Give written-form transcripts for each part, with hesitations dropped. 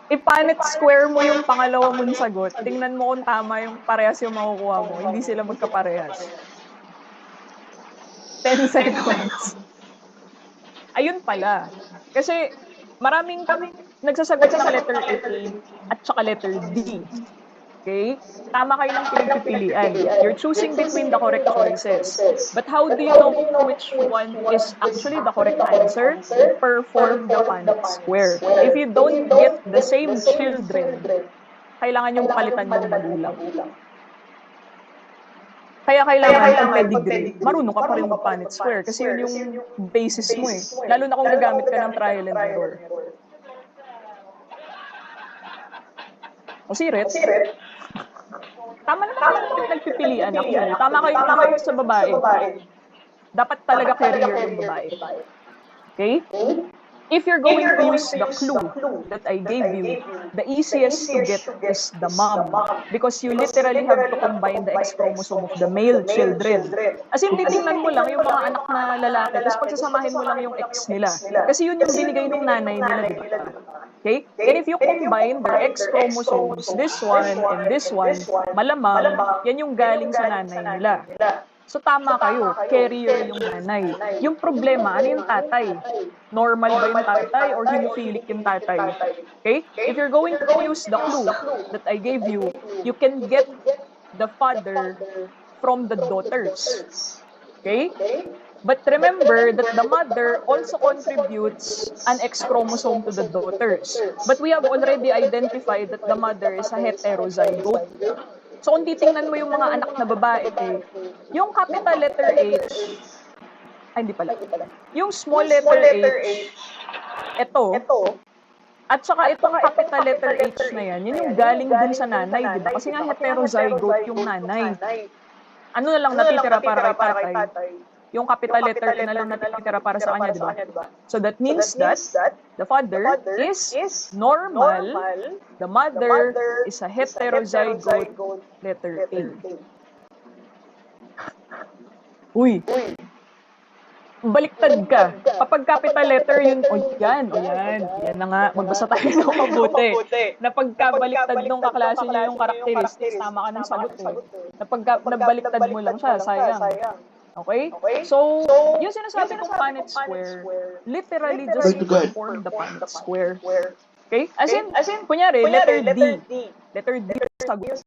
I-Punnett square mo yung pangalawa mong sagot. Tingnan mo kung tama yung parehas yung makukuha mo. Hindi sila magkaparehas. 10 seconds. Ayun pala. Kasi maraming nagsasagot ng letter A at saka letter D. Okay? Tama kayo ng pinagpipilian. You're choosing between the correct choices. But how do you know which one is actually the correct answer? Perform the Punnett square. If you don't get the same children, kailangan yung palitan yung magulang. Kaya kailangan pag pedigree, marunong ka pa rin mag-Punnett square kasi yun yung basis mo eh. Lalo na kung gagamit ka ng trial and error. O si Ret, tama naman yung nagpipilian actually. Tama kayo sa babae. Dapat talaga career yung babae. Okay? If you're going to use the clue that I gave you, the easiest to get is the mom. Because you literally have to combine the X chromosome of the male children. As in, titingnan mo lang yung mga anak na lalaki, tapos pagsasamahin mo lang yung X nila. Kasi yun yung binigay ng nanay nila, di ba? Okay? And if you combine their X chromosomes, this one and this one, malamang, yan yung galing sa nanay nila. So tama kayo, carrier yung nanay. Yung problema, ano yung tatay? Normal ba yung tatay or hemophilic yung tatay? Okay? If you're going to use the clue that I gave you, you can get the father from the daughters. Okay? But remember that the mother also contributes an X chromosome to the daughters. But we have already identified that the mother is a heterozygote. So kung titingnan mo yung mga anak na babae, yung capital letter H, ay hindi pala, yung small letter H, ito, at saka itong capital letter H na yan, yun yung galing dun sa nanay, di ba? Kasi nga heterozygote yung nanay. Ano na lang natitira para kay tatay? Yung capital letter na lang natitira para sa kanya, di ba? So that means that the father is normal, the mother is a heterozygote letter A. Uy! Baliktad ka. Kapag capital letter yun, yan na nga, magbasa tayo ng mabuti. Na pagkabaliktad nung kaklase niya yung characteristics, tama ka ng sagot eh. Na nagbaliktad mo lang siya, sayang. Okay? So, yung sinasabi kong Punnett square, literally just perform the Punnett square. Okay? As in, kunyari, letter D. Letter D yung sagot.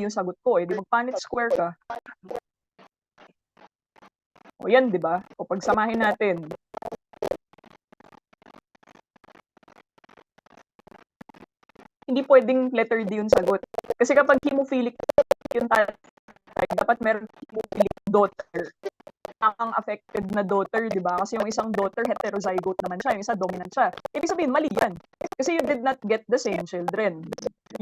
Yung sagot ko, di mag-Punnett square ka. O yan, di ba? O pagsamahin natin. Hindi pwedeng letter D yung sagot. Kasi kapag hemophilic yung tatay, dapat meron hemophilic daughter. Ang affected na daughter, di ba? Kasi yung isang daughter, heterozygote naman siya. Yung isa, dominant siya. Ibig sabihin, mali yan. Kasi you did not get the same children.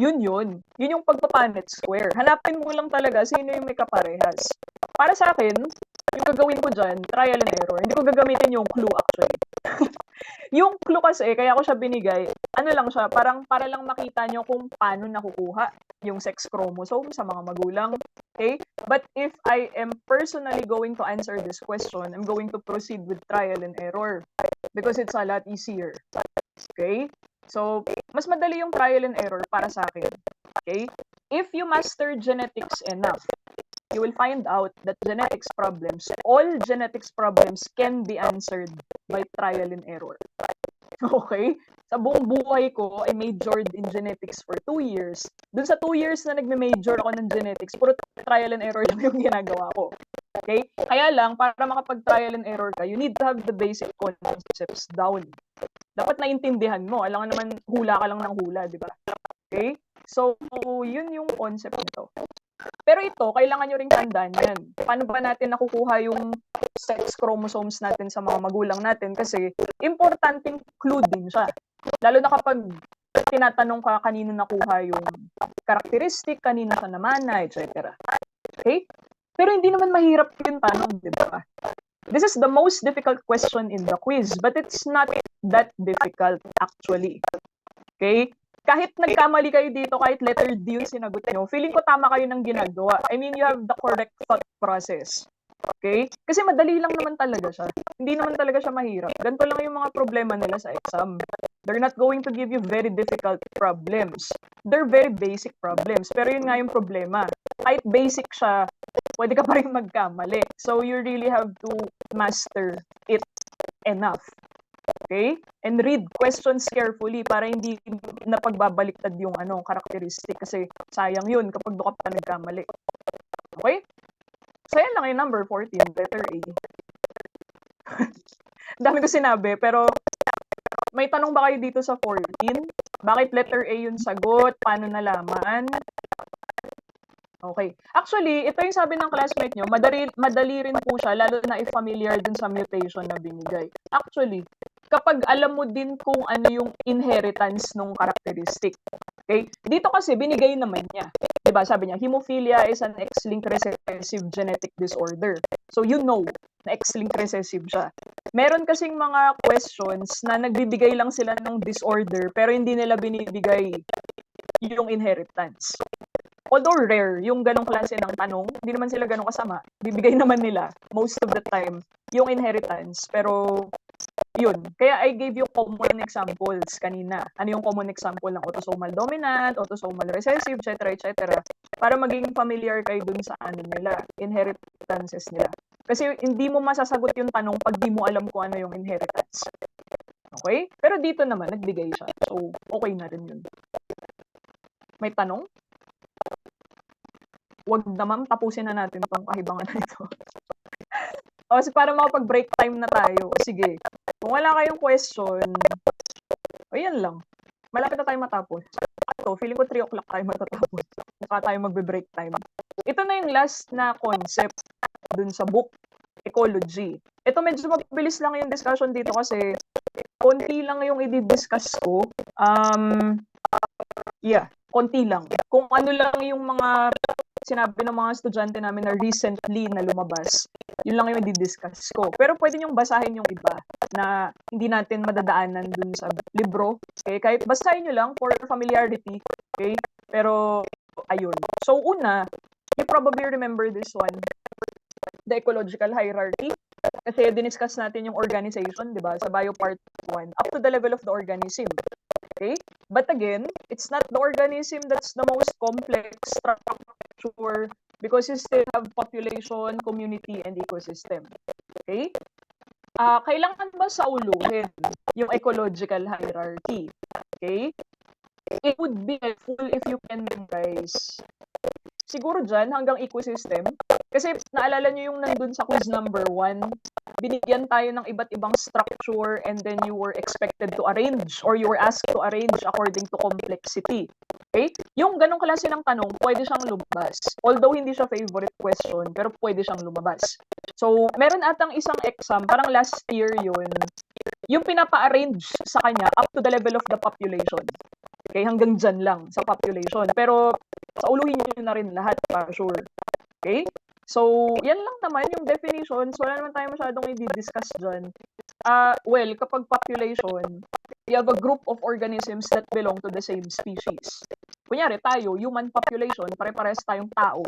Yun. Yun yung pagpa-Punnett square. Hanapin mo lang talaga sino yung may kaparehas. Para sa akin, yung gagawin ko dyan, trial and error. Hindi ko gagamitin yung clue actually. Yung clue kasi, kaya ko siya binigay, ano lang siya, parang para lang makita nyo kung paano nakukuha yung sex chromosome sa mga magulang. Okay? But if I am personally going to answer this question, I'm going to proceed with trial and error because it's a lot easier. Okay? So, mas madali yung trial and error para sa akin. Okay? If you master genetics enough, you will find out that all genetics problems can be answered by trial and error. Okay? Sa buong buhay ko, I majored in genetics for 2 years. Dun sa 2 years na nagme-major ako ng genetics, puro trial and error lang yung ginagawa ko. Okay? Kaya lang, para makapag-trial and error ka, you need to have the basic concepts down. Dapat naintindihan mo. Alam nga naman, hula ka lang ng hula, di ba? Okay? So, yun yung concept nito. Pero ito, kailangan nyo ring tandaan yan. Paano ba natin nakukuha yung sex chromosomes natin sa mga magulang natin? Kasi, importanteng clue din siya. Lalo na kapag tinatanong ka kanino nakuha yung characteristic, kanino siya namana, etc. Okay? Pero hindi naman mahirap yung tanong, di ba? This is the most difficult question in the quiz, but it's not that difficult actually. Okay? Kahit nagkamali kayo dito, kahit letter D yung sinagot nyo, feeling ko tama kayo ng ginagawa. I mean, you have the correct thought process. Okay? Kasi madali lang naman talaga siya. Hindi naman talaga siya mahirap. Ganito lang yung mga problema nila sa exam. They're not going to give you very difficult problems. They're very basic problems. Pero yun nga yung problema. Kahit basic siya, pwede ka pa rin magkamali. So you really have to master it enough. Okay? And read questions carefully para hindi napagbabaliktad yung characteristic kasi sayang yun kapag doon ka pa nagkamali. Okay? So yan lang yung number 14, letter A. Dami ko sinabi, pero may tanong ba kayo dito sa 14? Bakit letter A yung sagot? Paano nalaman? Okay. Actually, ito yung sabi ng classmate nyo, madali rin po siya, lalo na if familiar dun sa mutation na binigay. Actually, kapag alam mo din kung ano yung inheritance ng characteristic. Okay? Dito kasi binigay naman niya. 'Di ba? Sabi niya, hemophilia is an X-linked recessive genetic disorder. So you know na X-linked recessive siya. Meron kasing mga questions na nagbibigay lang sila ng disorder pero hindi nila binibigay yung inheritance. Although rare, yung ganong klase ng tanong, hindi naman sila ganong kasama. Bibigay naman nila, most of the time, yung inheritance. Pero, yun. Kaya I gave you common examples kanina. Ano yung common example ng autosomal dominant, autosomal recessive, etc., etc. Para maging familiar kayo dun sa nila, inheritances nila. Kasi hindi mo masasagot yung tanong pag di mo alam kung ano yung inheritance. Okay? Pero dito naman, nagbigay siya. So, okay na rin yun. May tanong? Wag naman, tapusin na natin itong kahibangan na ito. O, para makapag-break time na tayo. Sige. Kung wala kayong question, ayan lang. Malapit na tayo matapos. Ito, feeling ko 3 o'clock tayo matatapos. Mukha tayo magbe-break time. Ito na yung last na concept dun sa book, ecology. Ito medyo mabilis lang yung discussion dito kasi konti lang yung i-discuss ko. Konti lang. Kung ano lang yung mga sinabi ng mga estudyante namin na recently na lumabas, yun lang yung i-discuss ko. Pero pwede niyong basahin yung iba na hindi natin madadaanan dun sa libro. Okay? Kahit basahin nyo lang for familiarity. Okay? Pero, ayun. So, una, you probably remember this one, the ecological hierarchy. Kasi diniscuss natin yung organization, di ba? Sa bio part 1, up to the level of the organism. Okay? But again, it's not the organism that's the most complex structure because you still have population, community, and ecosystem. Okay? Kailangan ba sauluhin yung ecological hierarchy? Okay? It would be helpful if you can memorize siguro dyan hanggang ecosystem. Kasi naalala nyo yung nandun sa quiz number 1, binigyan tayo ng iba't ibang structure and then you were expected to arrange or you were asked to arrange according to complexity. Okay? Yung ganong klase ng tanong, pwede siyang lumabas. Although hindi siya favorite question, pero pwede siyang lumabas. So, meron atang isang exam, parang last year yun, yung pinapa-arrange sa kanya up to the level of the population. Okay, hanggang dyan lang sa population. Pero, sauluhin nyo na rin lahat para sure. Okay? So, yan lang naman yung definitions. Wala naman tayo masyadong i-discuss dyan. Well, kapag population, you have a group of organisms that belong to the same species. Kunyari tayo, human population, pare-pares tayong tao.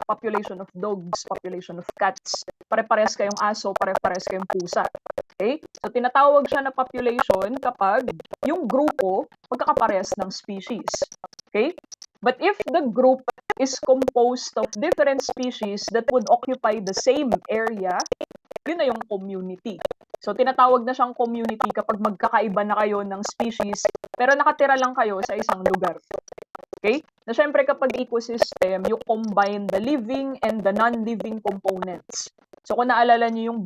Population of dogs, population of cats, pare-pares kayong aso, pare-pares kayong pusa. Okay? So, tinatawag siya na population kapag yung grupo magkakaparehas ng species. Okay? But if the group is composed of different species that would occupy the same area, yun na yung community. So, tinatawag na siyang community kapag magkakaiba na kayo ng species, pero nakatira lang kayo sa isang lugar. Okay? Na syempre kapag ecosystem, you combine the living and the non-living components. So, kung naalala niyo yung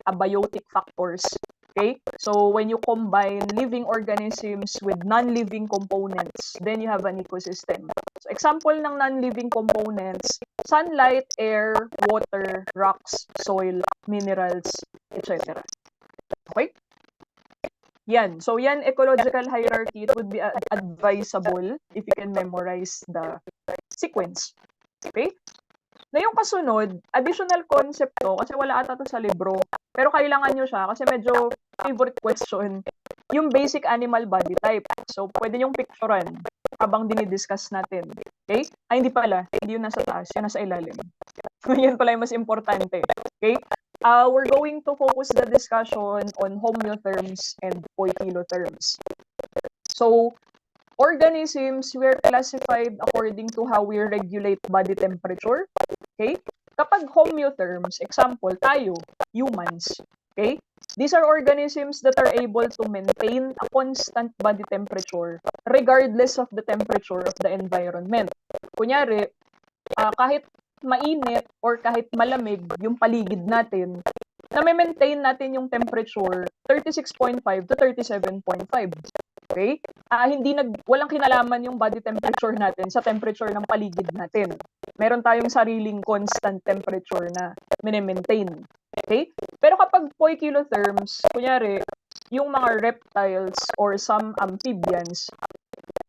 abiotic factors. Okay? So, when you combine living organisms with non-living components, then you have an ecosystem. So, example ng non-living components, sunlight, air, water, rocks, soil, minerals, etc. Okay? Yan. So, yan, ecological hierarchy. It would be advisable if you can memorize the sequence. Okay? Na yung kasunod, additional concept to, kasi wala ata to sa libro, pero kailangan nyo siya kasi medyo favorite question, yung basic animal body type. So, pwede nyong picturean habang dinidiscuss natin. Okay? Ay, hindi pala. Hindi yun nasa taas. Yun nasa ilalim. Yan pala yung mas importante. Okay? We're going to focus the discussion on homeotherms and poikilotherms. So, organisms were classified according to how we regulate body temperature. Okay? Kapag homeotherms, example, tayo, humans, okay? These are organisms that are able to maintain a constant body temperature regardless of the temperature of the environment. Kunyari, kahit mainit or kahit malamig yung paligid natin, na-maintain natin yung temperature 36.5 to 37.5. Okay? Walang kinalaman yung body temperature natin sa temperature ng paligid natin. Meron tayong sariling constant temperature na mini-maintain. Okay? Pero kapag poikilotherms, kunyari, yung mga reptiles or some amphibians,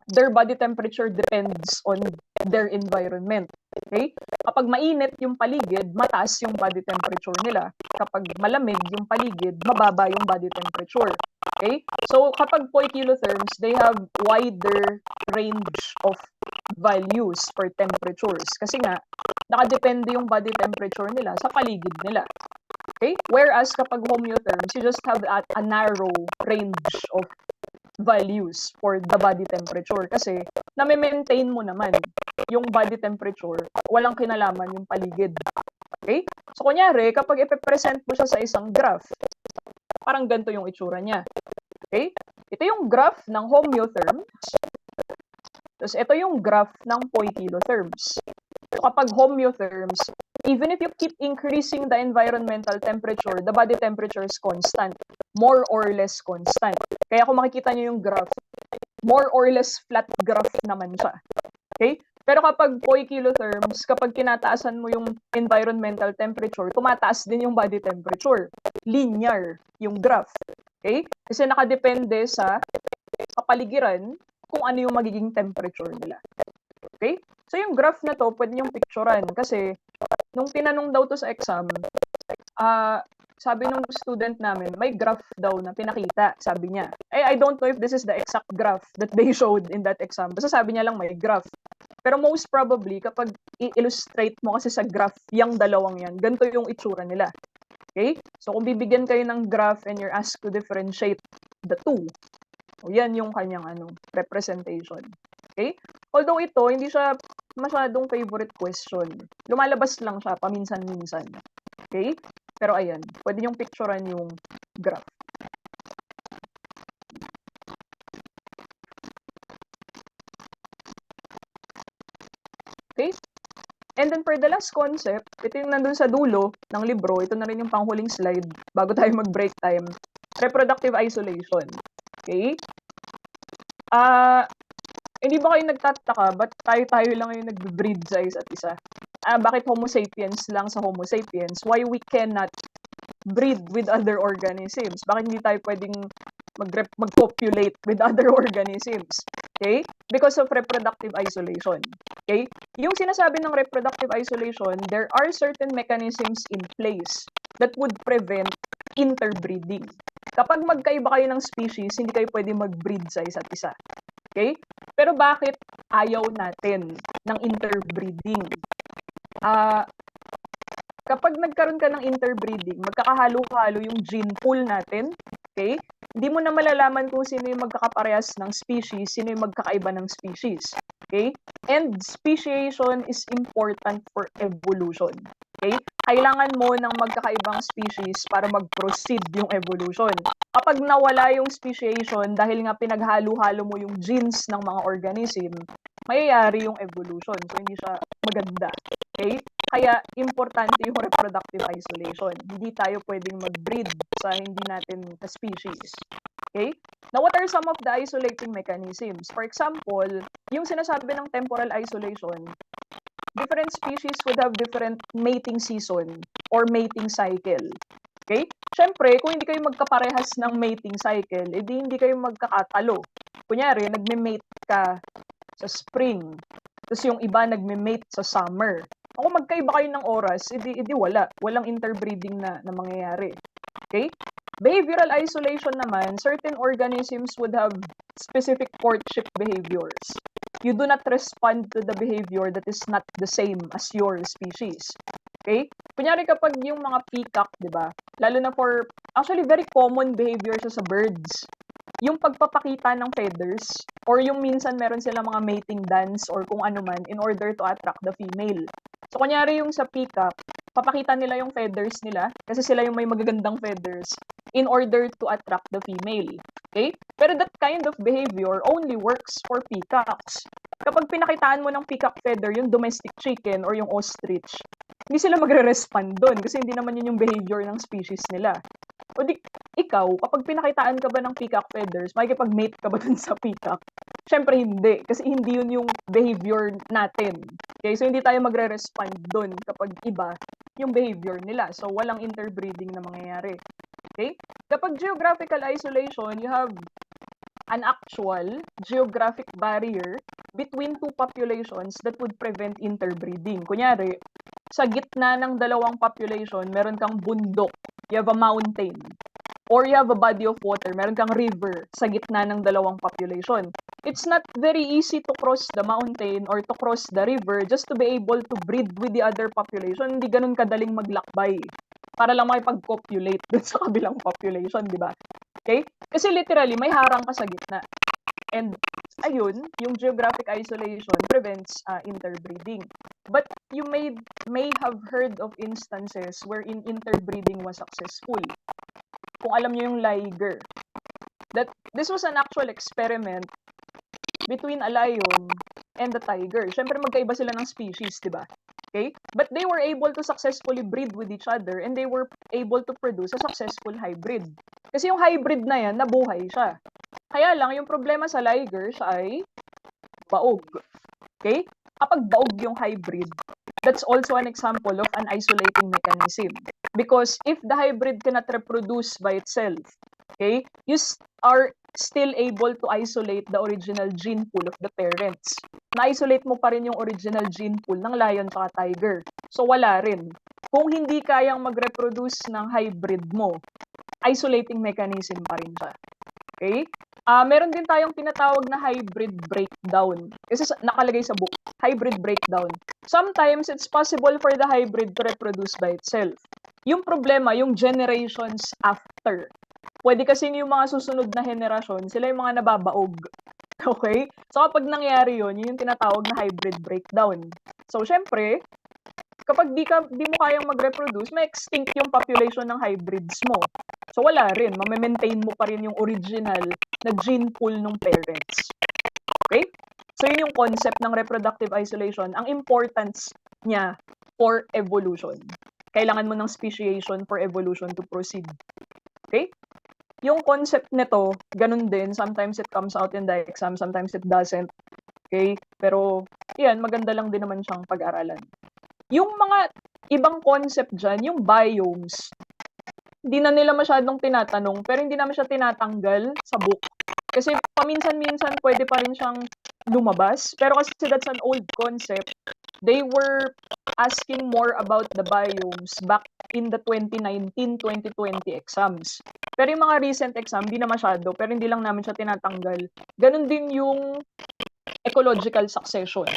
their body temperature depends on their environment. Okay? Kapag mainit yung paligid, mataas yung body temperature nila. Kapag malamig yung paligid, mababa yung body temperature. Okay? So, kapag poikilotherms, they have wider range of values for temperatures. Kasi nga, nakadepende yung body temperature nila sa paligid nila. Okay? Whereas kapag homeotherms, you just have a narrow range of values for the body temperature kasi na-maintain mo naman yung body temperature, walang kinalaman yung paligid. Okay? So, kunyari, kapag ipe-present mo siya sa isang graph, parang ganito yung itsura niya. Okay? Ito yung graph ng homeotherms. Tapos, ito yung graph ng poikilotherms. So, kapag homeotherms, even if you keep increasing the environmental temperature, the body temperature is constant. More or less constant. Kaya kung makikita nyo yung graph, more or less flat graph naman siya. Okay? Pero kapag poikilotherms, kapag kinataasan mo yung environmental temperature, tumataas din yung body temperature. Linear yung graph. Okay? Kasi nakadepende sa kapaligiran kung ano yung magiging temperature nila. Okay? So yung graph na to, pwede niyong picturean kasi nung tinanong daw to sa exam, sabi nung student namin, may graph daw na pinakita, sabi niya. I don't know if this is the exact graph that they showed in that exam. Basta sabi niya lang may graph. Pero most probably, kapag i-illustrate mo kasi sa graph, yung dalawang yan, ganito yung itsura nila. Okay? So kung bibigyan kayo ng graph and you're asked to differentiate the two, yan yung kanyang representation. Okay? Although ito, hindi siya masyadong favorite question. Lumalabas lang siya paminsan-minsan. Okay? Pero ayan, pwede niyong picturean yung graph. Okay? And then for the last concept, ito yung nandun sa dulo ng libro, ito na rin yung panghuling slide bago tayo mag-break time. Reproductive isolation. Okay? Hindi ba kayo nagtataka, ba't tayo lang yung nag-breed sa isa't isa? Bakit Homo sapiens lang sa Homo sapiens? Why we cannot breed with other organisms? Bakit hindi tayo pwedeng mag-populate with other organisms? Okay? Because of reproductive isolation. Okay? Yung sinasabi ng reproductive isolation, there are certain mechanisms in place that would prevent interbreeding. Kapag magkaiba kayo ng species, hindi kayo pwede mag-breed sa isa't isa. Okay? Pero bakit ayaw natin ng interbreeding? Kapag nagkaroon ka ng interbreeding, magkakahalo-halo yung gene pool natin. Okay? Hindi mo na malalaman kung sino yung magkakaparehas ng species, sino yung magkakaiba ng species. Okay? And speciation is important for evolution. Okay? Kailangan mo ng magkakaibang species para mag-proceed yung evolution. Kapag nawala yung speciation dahil nga pinaghalo-halo mo yung genes ng mga organism, mayayari yung evolution. So, hindi siya maganda. Okay? Kaya, importante yung reproductive isolation. Hindi tayo pwedeng mag-breed sa hindi natin na species. Okay? Now, what are some of the isolating mechanisms? For example, yung sinasabi ng temporal isolation, different species would have different mating season or mating cycle. Okay? Siyempre, kung hindi kayo magkaparehas ng mating cycle, edi hindi kayo magkakatalo. Kunyari, nagme-mate ka sa spring, tapos yung iba nagme-mate sa summer. Kung magkaiba kayo ng oras, edi wala. Walang interbreeding na mangyayari. Okay? Behavioral isolation naman, certain organisms would have specific courtship behaviors. You do not respond to the behavior that is not the same as your species. Okay? Kunyari kapag yung mga peacock, di ba? Lalo na actually very common behavior siya sa birds. Yung pagpapakita ng feathers, or yung minsan meron sila mga mating dance or kung ano man in order to attract the female. So kunyari yung sa peacock, papakita nila yung feathers nila kasi sila yung may magagandang feathers in order to attract the female. Okay? Pero that kind of behavior only works for peacocks. Kapag pinakitaan mo ng peacock feather yung domestic chicken or yung ostrich, hindi sila magre-respond doon kasi hindi naman yun yung behavior ng species nila. O di, ikaw, kapag pinakitaan ka ba ng peacock feathers, makikipag-mate ka ba dun sa peacock? Siyempre hindi, kasi hindi yun yung behavior natin. Okay, so hindi tayo magre-respond doon kapag iba yung behavior nila. So walang interbreeding na mangyayari. Okay? Kapag geographical isolation, you have an actual geographic barrier between two populations that would prevent interbreeding. Kunyari, sa gitna ng dalawang population, meron kang bundok, you have a mountain, or you have a body of water, meron kang river sa gitna ng dalawang population. It's not very easy to cross the mountain or to cross the river just to be able to breed with the other population. Hindi ganun kadaling maglakbay para lang makipag-copulate dun sa kabilang population, di ba? Okay? Kasi literally, may harang ka sa gitna. And ayun, yung geographic isolation prevents interbreeding. But you may have heard of instances wherein interbreeding was successful. Kung alam niyo yung liger. That this was an actual experiment between a lion and a tiger. Siyempre magkaiba sila ng species, di ba? Okay? But they were able to successfully breed with each other and they were able to produce a successful hybrid. Kasi yung hybrid na yan, nabuhay siya. Kaya lang, yung problema sa liger, siya ay baog. Okay? Kapag baog yung hybrid, that's also an example of an isolating mechanism. Because if the hybrid cannot reproduce by itself, okay, you are still able to isolate the original gene pool of the parents. Na-isolate mo pa rin yung original gene pool ng lion at tiger. So wala rin. Kung hindi kayang mag-reproduce ng hybrid mo, isolating mechanism pa rin siya. Okay? Meron din tayong tinatawag na hybrid breakdown. Kasi nakalagay sa book, hybrid breakdown. Sometimes it's possible for the hybrid to reproduce by itself. Yung problema, yung generations after. Pwede kasi yung mga susunod na henerasyon, sila yung mga nababaog. Okay? So kapag nangyari yun yung tinatawag na hybrid breakdown. So syempre, kapag di mo kayang mag-reproduce, may extinct yung population ng hybrids mo. So wala rin, ma-maintain mo pa rin yung original na gene pool ng parents. Okay? So yun yung concept ng reproductive isolation. Ang importance niya for evolution. Kailangan mo ng speciation for evolution to proceed. Okay? Yung concept nito, ganun din. Sometimes it comes out in the exam, sometimes it doesn't. Okay? Pero, yan, maganda lang din naman siyang pag-aralan. Yung mga ibang concept dyan, yung biomes, hindi na nila masyadong tinatanong, pero hindi naman siya tinatanggal sa book. Kasi paminsan-minsan pwede pa rin siyang lumabas. Pero kasi that's an old concept. They were asking more about the biomes back in the 2019-2020 exams. Pero yung mga recent exam, hindi na masyado, pero hindi lang namin siya tinatanggal. Ganun din yung ecological succession.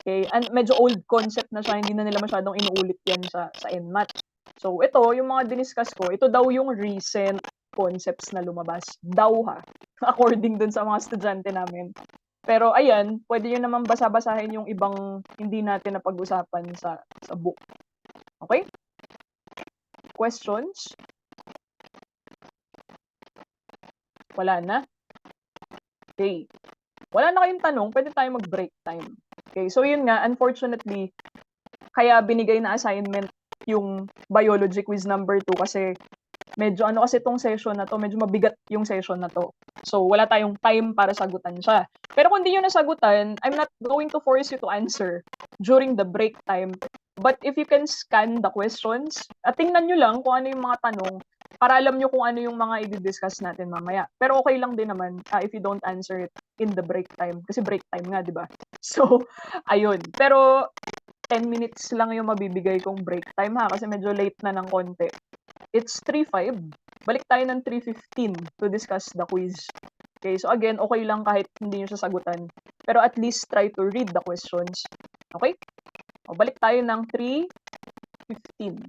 Okay? And medyo old concept na siya, hindi na nila masyadong inuulit yan sa NMAT. So ito, yung mga diniscuss ko, ito daw yung recent concepts na lumabas. Daw ha, according dun sa mga estudyante namin. Pero ayan, pwede nyo naman basa-basahin yung ibang hindi natin napag-usapan sa book. Okay? Questions? Wala na? Okay. Wala na kayong tanong, pwede tayo mag-break time. Okay, so yun nga, unfortunately, kaya binigay na assignment yung biology quiz number 2 kasi medyo kasi itong session na to, medyo mabigat yung session na to. So, wala tayong time para sagutan siya. Pero kung di nyo nasagutan, I'm not going to force you to answer during the break time. But if you can scan the questions, at tingnan nyo lang kung ano yung mga tanong para alam nyo kung ano yung mga i-discuss natin mamaya. Pero okay lang din naman if you don't answer it in the break time. Kasi break time nga, di ba? So, ayun. Pero 10 minutes lang yung mabibigay kong break time ha, kasi medyo late na ng konti. It's 3:05. Balik tayo ng 3:15 to discuss the quiz. Okay, so again, okay lang kahit hindi nyo sasagutan. Pero at least try to read the questions. Okay? O, balik tayo ng 3:15.